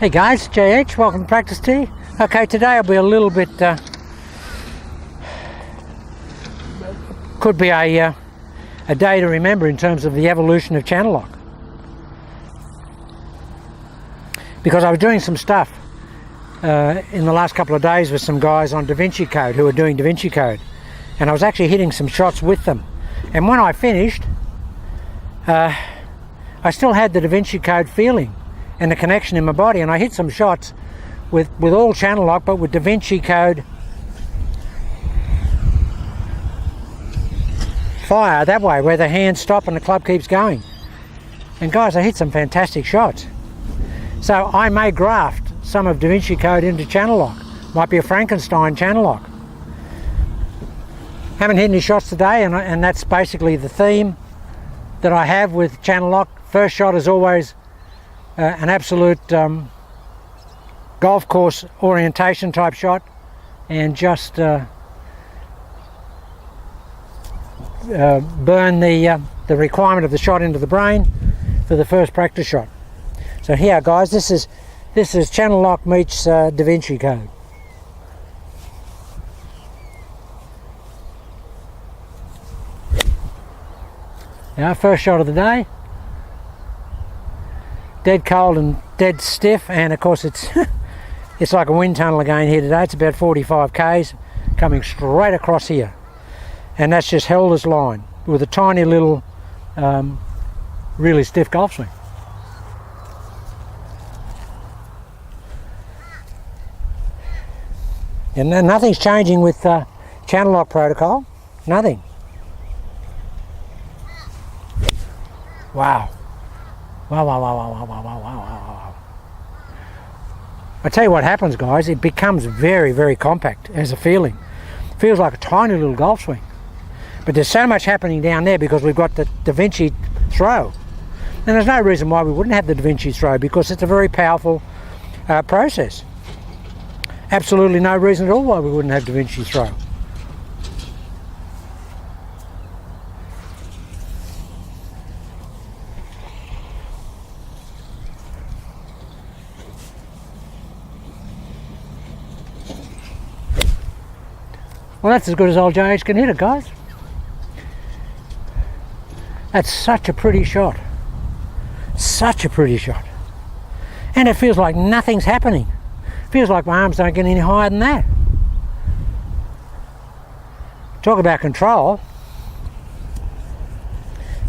Hey guys, JH, welcome to Practice Tee. Okay, today I'll be a little bit, could be a day to remember in terms of the evolution of channel lock. Because I was doing some stuff in the last couple of days with some guys on DaVinci Code who are doing DaVinci Code. And I was actually hitting some shots with them. And when I finished, I still had the DaVinci Code feeling and the connection in my body, and I hit some shots with all channel lock, but with DaVinci Code fire that way, where the hands stop and the club keeps going. And guys, I hit some fantastic shots. So I may graft some of DaVinci Code into channel lock. Might be a Frankenstein channel lock. Haven't hit any shots today, and that's basically the theme that I have with channel lock. First shot is always an absolute golf course orientation type shot, and just burn the requirement of the shot into the brain for the first practice shot. So here guys, this is channel lock meets DaVinci Code. Now, first shot of the day. Dead cold and dead stiff, and of course it's it's like a wind tunnel again here today. It's about 45 k's coming straight across here, and that's just held as line with a tiny little really stiff golf swing. And nothing's changing with channel lock protocol. Nothing. Wow. Wow. I tell you what happens, guys, it becomes very, very compact as a feeling. It feels like a tiny little golf swing. But there's so much happening down there because we've got the DaVinci throw. And there's no reason why we wouldn't have the DaVinci throw, because it's a very powerful process. Absolutely no reason at all why we wouldn't have DaVinci throw. Well, that's as good as old JH can hit it, guys. That's such a pretty shot. Such a pretty shot. And it feels like nothing's happening. It feels like my arms don't get any higher than that. Talk about control.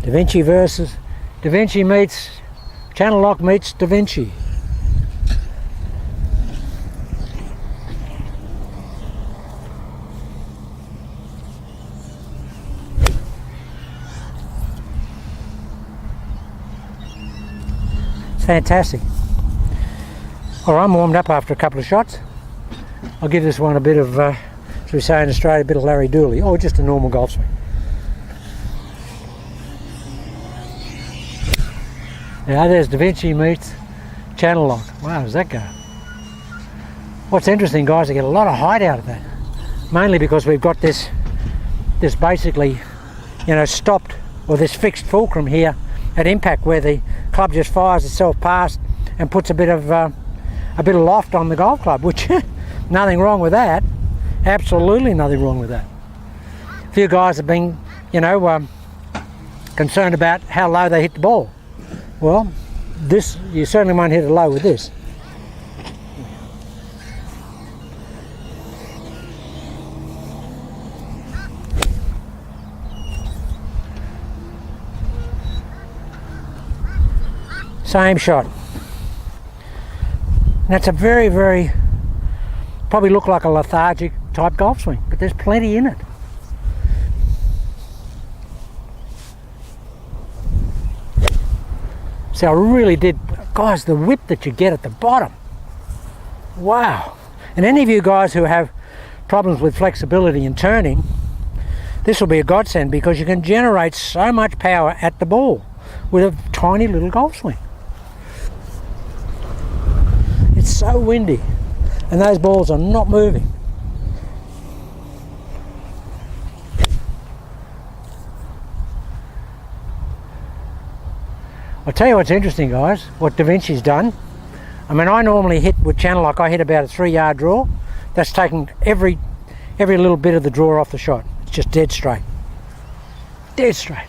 DaVinci meets channel lock meets DaVinci. Fantastic. Well, I'm warmed up after a couple of shots. I'll give this one a bit of, as we say in Australia, a bit of Larry Dooley, or just a normal golf swing. Now there's DaVinci meets channel lock. Wow, does that go? What's interesting, guys, I get a lot of height out of that. Mainly because we've got this basically, stopped, or this fixed fulcrum here at impact, where the club just fires itself past and puts a bit of loft on the golf club, which nothing wrong with that. Absolutely nothing wrong with that. A few guys have been, concerned about how low they hit the ball. Well, this, you certainly won't hit it low with this. Same shot. That's a very, very, probably look like a lethargic type golf swing, but there's plenty in it. So I really did, guys, the whip that you get at the bottom. Wow. And any of you guys who have problems with flexibility and turning, this will be a godsend, because you can generate so much power at the ball with a tiny little golf swing. It's so windy, and those balls are not moving. I'll tell you what's interesting, guys, what DaVinci's done. I mean, I normally hit with channel lock, I hit about a 3-yard draw. That's taking every little bit of the draw off the shot. It's just dead straight. Dead straight.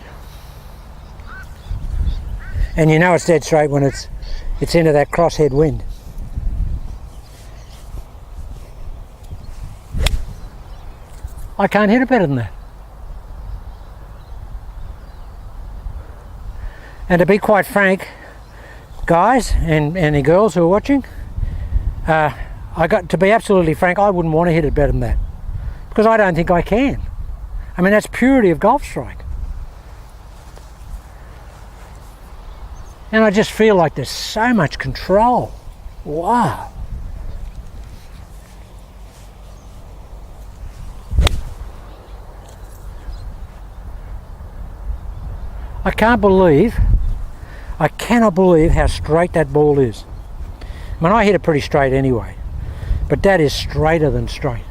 And you know it's dead straight when it's into that crosshead wind. I can't hit it better than that. And to be quite frank, guys and the girls who are watching, to be absolutely frank, I wouldn't want to hit it better than that, because I don't think I can. I mean, that's purity of golf strike. And I just feel like there's so much control. Wow. I cannot believe how straight that ball is. I mean, I hit it pretty straight anyway, but that is straighter than straight.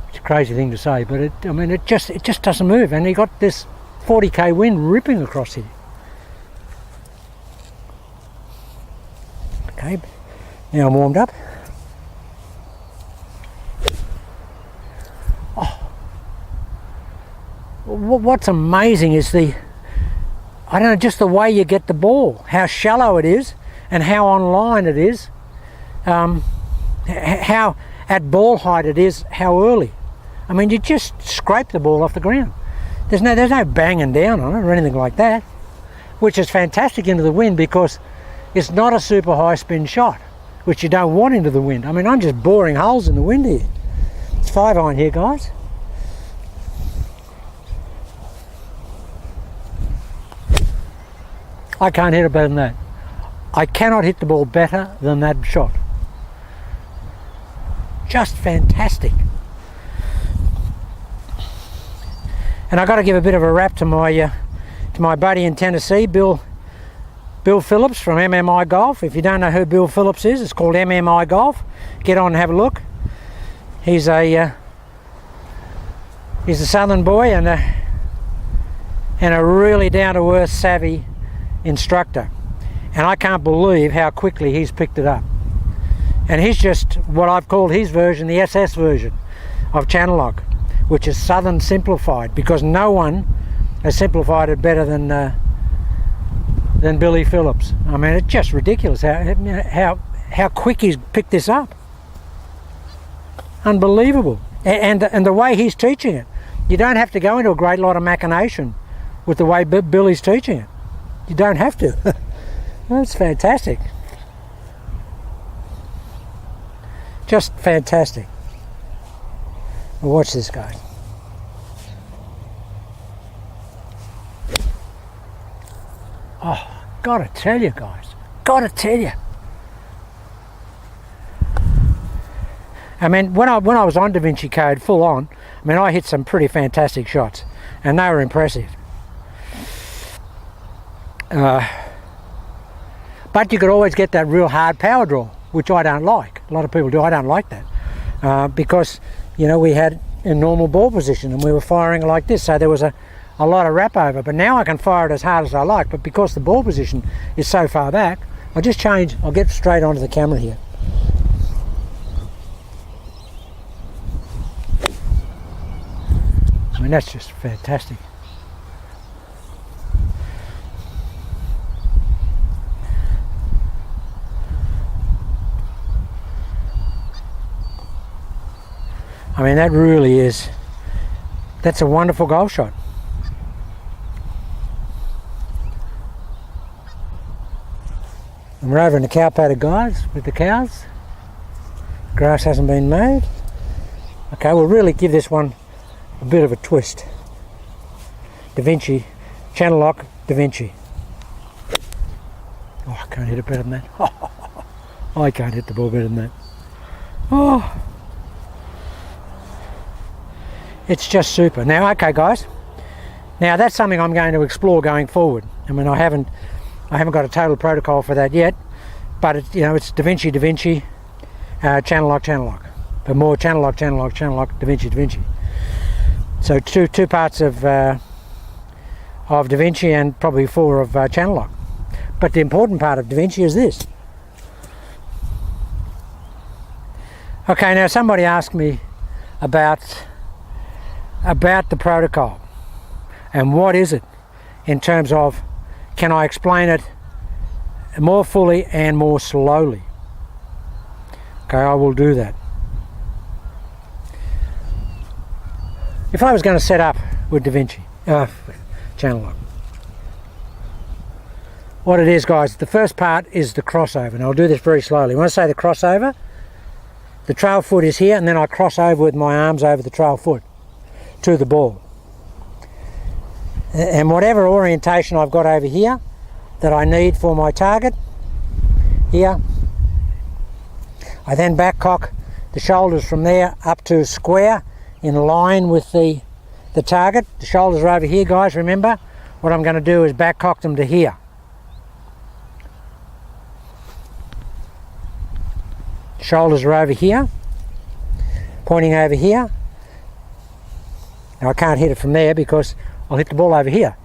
It's a crazy thing to say, but it just doesn't move. And you got this 40k wind ripping across here. Okay, now I'm warmed up. Oh, what's amazing is just the way you get the ball, how shallow it is, and how on line it is, how at ball height it is, how early. I mean, you just scrape the ball off the ground. There's no banging down on it or anything like that, which is fantastic into the wind, because it's not a super high spin shot, which you don't want into the wind. I mean, I'm just boring holes in the wind here. It's 5-iron here, guys. I can't hit it better than that. I cannot hit the ball better than that shot. Just fantastic. And I got to give a bit of a rap to my buddy in Tennessee, Bill Phillips from MMI Golf. If you don't know who Bill Phillips is, it's called MMI Golf. Get on and have a look. He's a southern boy and a really down-to-earth, savvy instructor. And I can't believe how quickly he's picked it up. And he's just what I've called his version, the SS version of channel lock, which is Southern simplified, because no one has simplified it better than Billy Phillips. I mean, it's just ridiculous how quick he's picked this up. Unbelievable. And the way he's teaching it, you don't have to go into a great lot of machination with the way Billy's teaching it. You don't have to. That's fantastic. Just fantastic. Well, watch this, guys. Oh, gotta tell you, guys. Gotta tell you. I mean, when I was on Da Vinci Code full on, I mean, I hit some pretty fantastic shots, and they were impressive. But you could always get that real hard power draw, which I don't like. A lot of people do. I don't like that because, you know, we had a normal ball position and we were firing like this, so there was a lot of wrap over. But now I can fire it as hard as I like, but because the ball position is so far back, I'll get straight onto the camera here. I mean, that's just fantastic. I mean, that really is, that's a wonderful golf shot. And we're over in the cow paddock, guys, with the cows. Grass hasn't been made. Okay, we'll really give this one a bit of a twist. Da Vinci, channel lock, Da Vinci. Oh, I can't hit it better than that. Oh, I can't hit the ball better than that. Oh. It's just super. Now, okay, guys. Now that's something I'm going to explore going forward. I mean, I haven't got a total protocol for that yet, but it's Da Vinci, channel lock, but more channel lock, Da Vinci. So two parts of Da Vinci and probably 4 of channel lock. But the important part of Da Vinci is this. Okay, now somebody asked me about the protocol and what is it in terms of, can I explain it more fully and more slowly? Okay, I will do that. If I was going to set up with DaVinci Channel Lock, what it is, guys, the first part is the crossover, and I'll do this very slowly. When I say the crossover, the trail foot is here, and then I cross over with my arms over the trail foot to the ball. And whatever orientation I've got over here that I need for my target, here, I then back cock the shoulders from there up to square in line with the target. The shoulders are over here, guys, remember. What I'm going to do is back cock them to here. Shoulders are over here, pointing over here. Now I can't hit it from there because I'll hit the ball over here.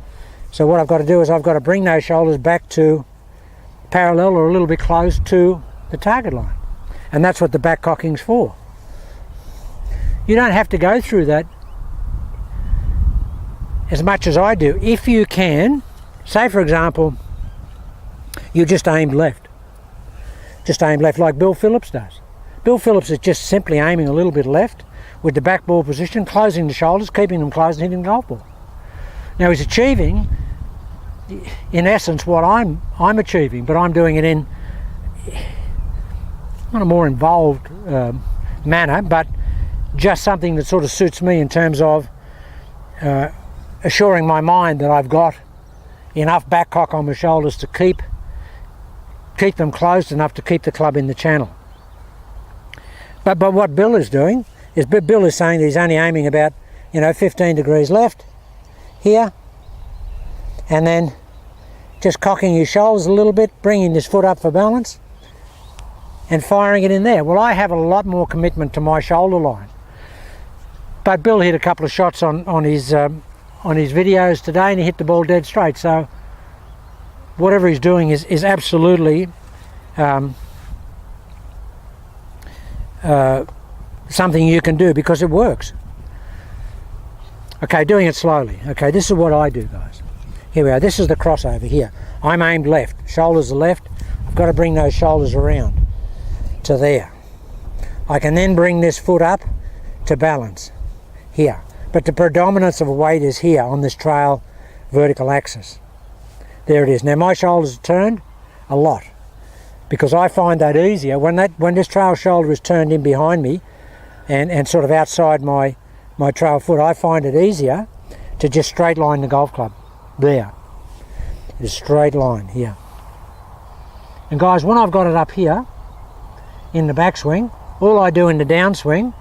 So what I've got to do is I've got to bring those shoulders back to parallel or a little bit close to the target line. And that's what the back cocking's for. You don't have to go through that as much as I do. If you can, say for example, you just aimed left. Just aim left like Bill Phillips does. Bill Phillips is just simply aiming a little bit left with the back ball position, closing the shoulders, keeping them closed and hitting the golf ball. Now he's achieving, in essence, what I'm achieving, but I'm doing it in not a more involved manner, but just something that sort of suits me in terms of assuring my mind that I've got enough back cock on my shoulders to keep them closed enough to keep the club in the channel. But what Bill is doing is Bill is saying that he's only aiming about 15 degrees left here, and then just cocking his shoulders a little bit, bringing his foot up for balance and firing it in there. Well, I have a lot more commitment to my shoulder line, but Bill hit a couple of shots on his videos today and he hit the ball dead straight. So whatever he's doing is absolutely something you can do because it works. Okay, doing it slowly. Okay, this is what I do, guys. Here we are. This is the crossover here. I'm aimed left. Shoulders are left. I've got to bring those shoulders around to there. I can then bring this foot up to balance here. But the predominance of weight is here on this trail vertical axis. There it is. Now my shoulders are turned a lot because I find that easier when this trail shoulder is turned in behind me and sort of outside my trail foot. I find it easier to just straight line the golf club there. It's a straight line here. And guys, when I've got it up here in the backswing, all I do in the downswing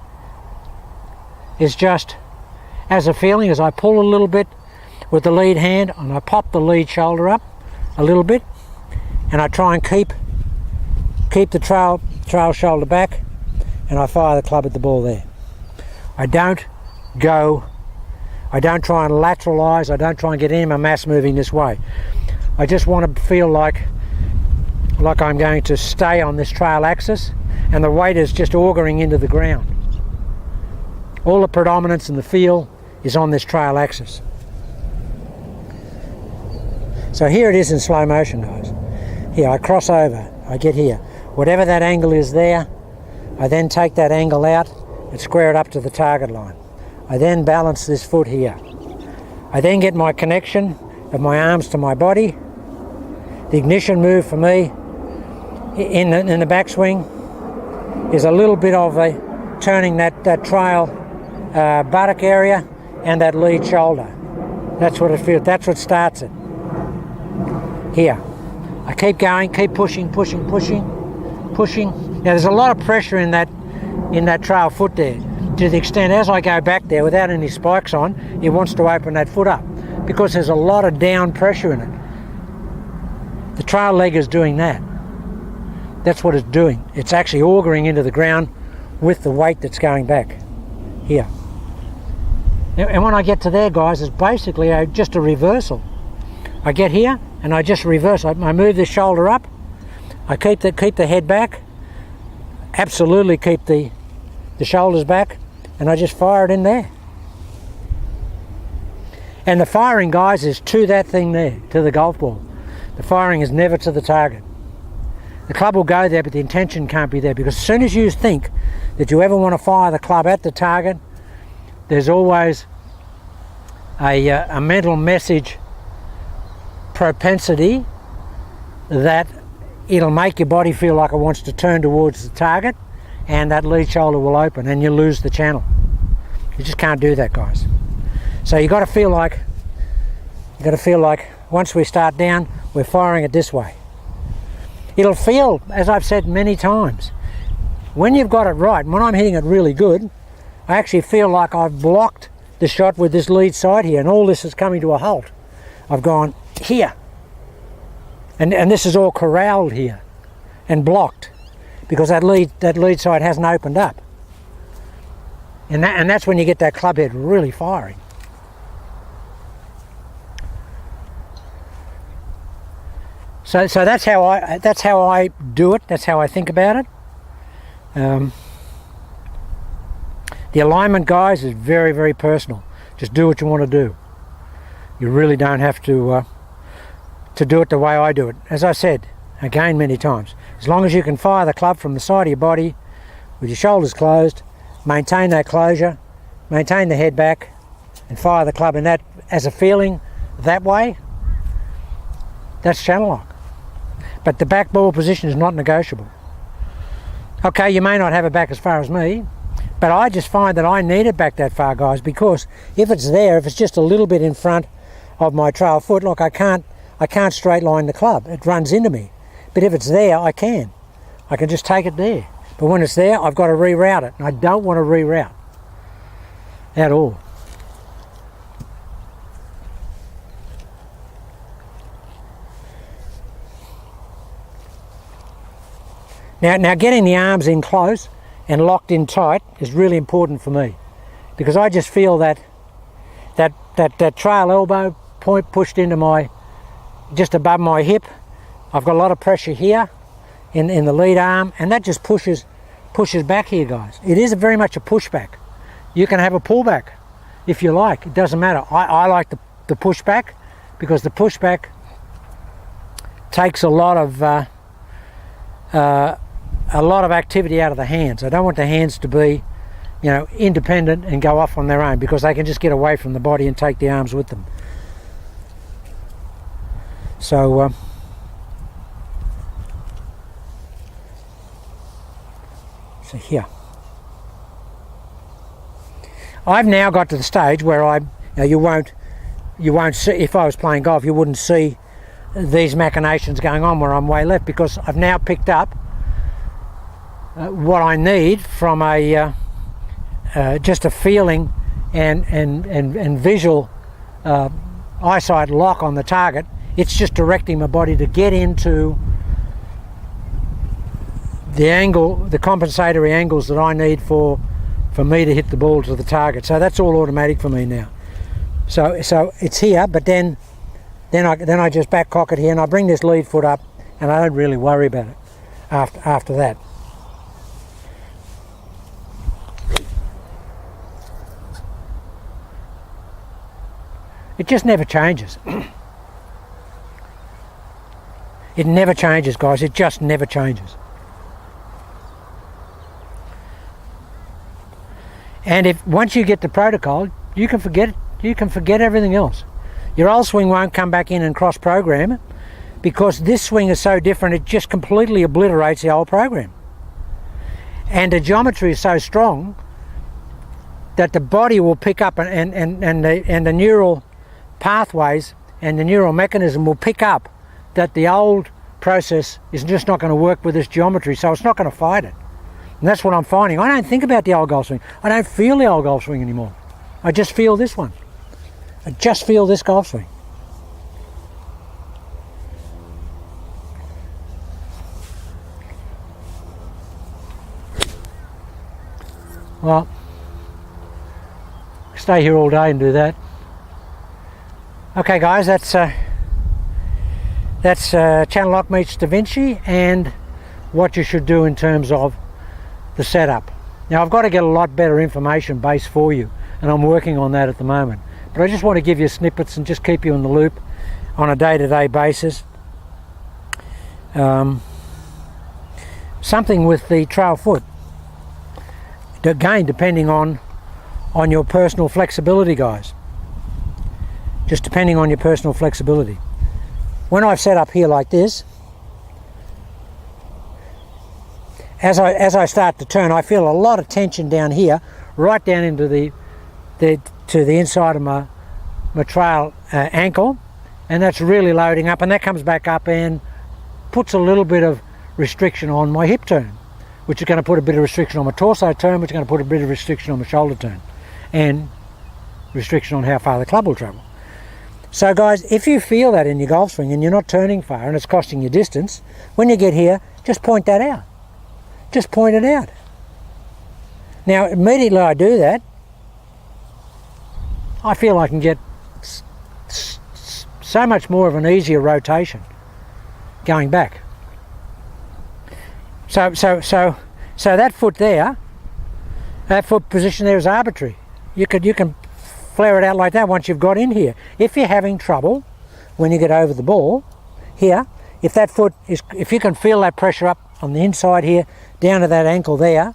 is just, as a feeling, as I pull a little bit with the lead hand and I pop the lead shoulder up a little bit and I try and keep the trail shoulder back and I fire the club at the ball there. I don't try and lateralize, I don't try and get any of my mass moving this way. I just want to feel like I'm going to stay on this trail axis and the weight is just augering into the ground. All the predominance and the feel is on this trail axis. So here it is in slow motion, guys. Here, I cross over, I get here. Whatever that angle is there, I then take that angle out and square it up to the target line. I then balance this foot here. I then get my connection of my arms to my body. The ignition move for me in the backswing is a little bit of a turning that trail buttock area and that lead shoulder. That's what it feels, that's what starts it. Here, I keep going, keep pushing. Now there's a lot of pressure in that trail foot there, to the extent as I go back there without any spikes on, it wants to open that foot up because there's a lot of down pressure in it. The trail leg is doing that. That's what it's doing. It's actually auguring into the ground with the weight that's going back here. And when I get to there, guys, it's basically just a reversal. I get here and I just reverse. I move the shoulder up. I keep the head back. Absolutely keep the the shoulders back, and I just fire it in there. And the firing, guys, is to that thing there, to the golf ball. The firing is never to the target. The club will go there, but the intention can't be there, because as soon as you think that you ever want to fire the club at the target, there's always a mental message propensity that it'll make your body feel like it wants to turn towards the target, and that lead shoulder will open and you lose the channel. You just can't do that, guys. So you got to feel like once we start down, we're firing it this way. It'll feel, as I've said many times, when you've got it right, when I'm hitting it really good, I actually feel like I've blocked the shot with this lead side here, and all this is coming to a halt. I've gone here, and this is all corralled here and blocked because that lead side hasn't opened up, and that's when you get that club head really firing. So that's how I do it. That's how I think about it. The alignment, guys, is very, very personal. Just do what you want to do. You really don't have to do it the way I do it. As I said again many times, as long as you can fire the club from the side of your body with your shoulders closed, maintain that closure, maintain the head back, and fire the club in that as a feeling that way, that's channel lock. But the back ball position is not negotiable. Okay, you may not have it back as far as me, but I just find that I need it back that far, guys, because if it's there, if it's just a little bit in front of my trail foot, look, I can't straight line the club. It runs into me. But if it's there, I can just take it there. But when it's there, I've got to reroute it, and I don't want to reroute at all. Now getting the arms in close and locked in tight is really important for me, because I just feel that trail elbow point pushed into just above my hip. I've got a lot of pressure here in the lead arm, and that just pushes back here, guys. It is very much a pushback. You can have a pullback if you like. It doesn't matter. I like the pushback, because the pushback takes a lot of activity out of the hands. I don't want the hands to be, independent and go off on their own, because they can just get away from the body and take the arms with them. So here, I've now got to the stage where you won't see, if I was playing golf, you wouldn't see these machinations going on where I'm way left, because I've now picked up what I need from just a feeling and visual eyesight lock on the target. It's just directing my body to get into the angle, the compensatory angles that I need for me to hit the ball to the target. So that's all automatic for me now. So it's here, but then I just back cock it here, and I bring this lead foot up, and I don't really worry about it after that. It just never changes. It never changes, guys. It just never changes. And if once you get the protocol, you can forget it. You can forget everything else. Your old swing won't come back in and cross program, because this swing is so different, it just completely obliterates the old program. And the geometry is so strong that the body will pick up, and the neural pathways and the neural mechanism will pick up that the old process is just not going to work with this geometry, so it's not going to fight it. And that's what I'm finding. I don't think about the old golf swing. I don't feel the old golf swing anymore. I just feel this one. I just feel this golf swing. Well, stay here all day and do that. Okay, guys, that's channel lock meets Da Vinci, and what you should do in terms of the setup. Now I've got to get a lot better information base for you, and I'm working on that at the moment. But I just want to give you snippets and just keep you in the loop on a day-to-day basis. Something with the trail foot, again depending on your personal flexibility, guys. Just depending on your personal flexibility. When I've set up here like this, as I start to turn, I feel a lot of tension down here, right down into the inside of my trail ankle, and that's really loading up, and that comes back up and puts a little bit of restriction on my hip turn, which is going to put a bit of restriction on my torso turn, which is going to put a bit of restriction on my shoulder turn, and restriction on how far the club will travel. So guys, if you feel that in your golf swing and you're not turning far and it's costing you distance, when you get here, just point that out. Just point it out. Now, immediately I do that, I feel I can get so much more of an easier rotation going back. So that foot there, that foot position there is arbitrary. You can flare it out like that once you've got in here. If you're having trouble when you get over the ball here, if that foot is, if you can feel that pressure up on the inside here, down to that ankle there,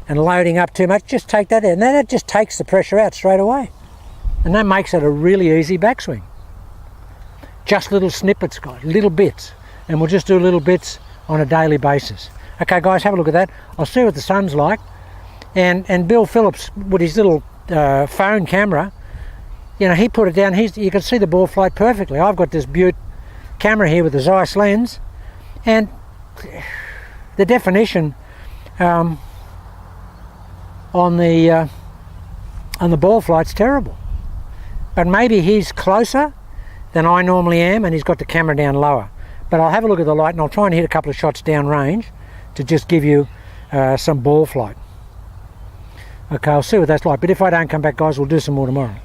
and loading up too much, just take that in. And then it just takes the pressure out straight away. And that makes it a really easy backswing. Just little snippets, guys, little bits. And we'll just do little bits on a daily basis. Okay guys, have a look at that. I'll see what the sun's like. And Bill Phillips, with his little phone camera, you know, he put it down, you can see the ball flight perfectly. I've got this Butte camera here with the Zeiss lens, and the definition on the ball flight's terrible. But maybe he's closer than I normally am, and he's got the camera down lower. But I'll have a look at the light, and I'll try and hit a couple of shots down range to just give you some ball flight. Okay, I'll see what that's like. But if I don't come back, guys, we'll do some more tomorrow.